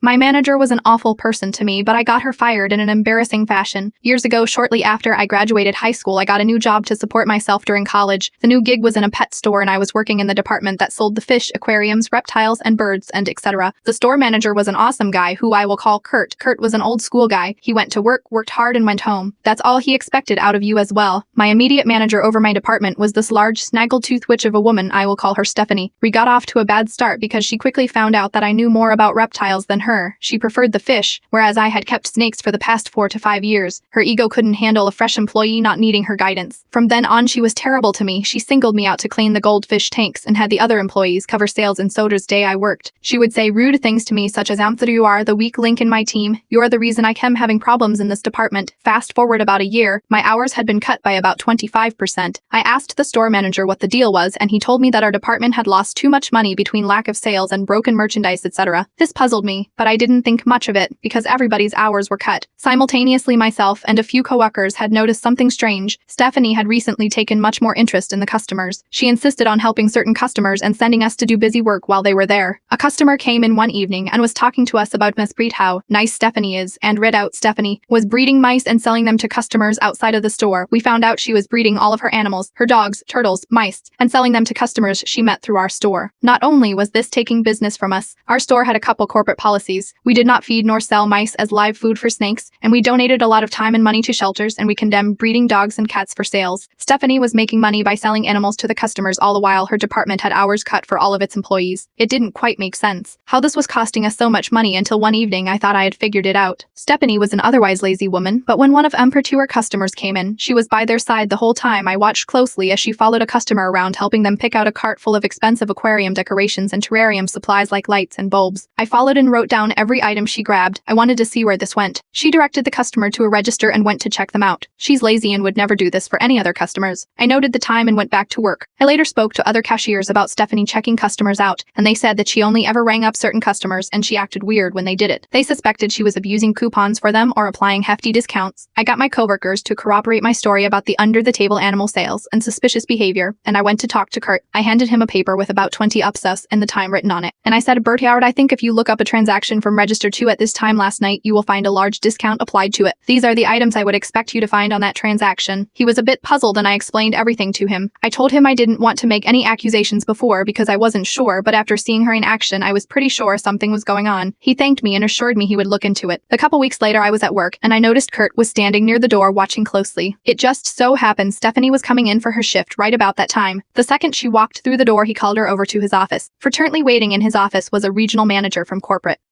My manager was an awful person to me, but I got her fired in an embarrassing fashion. Years ago, shortly after I graduated high school, I got a new job to support myself during college. The new gig was in a pet store, and I was working in the department that sold the fish, aquariums, reptiles, and birds, and etc. The store manager was an awesome guy who I will call Kurt. Kurt was an old school guy. He went to work, worked hard, and went home. That's all he expected out of you as well. My immediate manager over my department was this large, snaggletooth witch of a woman. I will call her Stephanie. We got off to a bad start because she quickly found out that I knew more about reptiles than her. She preferred the fish, whereas I had kept snakes for the past 4 to 5 years. Her ego couldn't handle a fresh employee not needing her guidance. From then on, she was terrible to me. She singled me out to clean the goldfish tanks and had the other employees cover sales and sodas day I worked. She would say rude things to me such as, you are the weak link in my team. You're the reason I kept having problems in this department. Fast forward about a year, my hours had been cut by about 25%. I asked the store manager what the deal was, and he told me that our department had lost too much money between lack of sales and broken merchandise, etc. This puzzled me, but I didn't think much of it because everybody's hours were cut. Simultaneously, myself and a few coworkers had noticed something strange. Stephanie had recently taken much more interest in the customers. She insisted on helping certain customers and sending us to do busy work while they were there. A customer came in one evening and was talking to us about Miss Breed, how nice Stephanie is, and read out Stephanie was breeding mice and selling them to customers outside of the store. We found out she was breeding all of her animals, her dogs, turtles, mice, and selling them to customers she met through our store. Not only was this taking business from us, our store had a couple corporate policies. We did not feed nor sell mice as live food for snakes, and we donated a lot of time and money to shelters, and we condemned breeding dogs and cats for sales. Stephanie was making money by selling animals to the customers, all the while her department had hours cut for all of its employees. It didn't quite make sense how this was costing us so much money until one evening I thought I had figured it out. Stephanie was an otherwise lazy woman, but when one of her tour customers came in, she was by their side the whole time. I watched closely as she followed a customer around, helping them pick out a cart full of expensive aquarium decorations and terrarium supplies like lights and bulbs. I followed and wrote down every item she grabbed. I wanted to see where this went. She directed the customer to a register and went to check them out. She's lazy and would never do this for any other customers. I noted the time and went back to work. I later spoke to other cashiers about Stephanie checking customers out, and they said that she only ever rang up certain customers and she acted weird when they did it. They suspected she was abusing coupons for them or applying hefty discounts. I got my coworkers to corroborate my story about the under-the-table animal sales and suspicious behavior, and I went to talk to Kurt. I handed him a paper with about 20 upsus and the time written on it. And I said, Berthard, I think if you look up a transaction from Register 2 at this time last night, you will find a large discount applied to it. These are the items I would expect you to find on that transaction. He was a bit puzzled and I explained everything to him. I told him I didn't want to make any accusations before because I wasn't sure, but after seeing her in action, I was pretty sure something was going on. He thanked me and assured me he would look into it. A couple weeks later, I was at work and I noticed Kurt was standing near the door watching closely. It just so happened Stephanie was coming in for her shift right about that time. The second she walked through the door, he called her over to his office. Fraternally waiting in his office was a regional manager from corporate.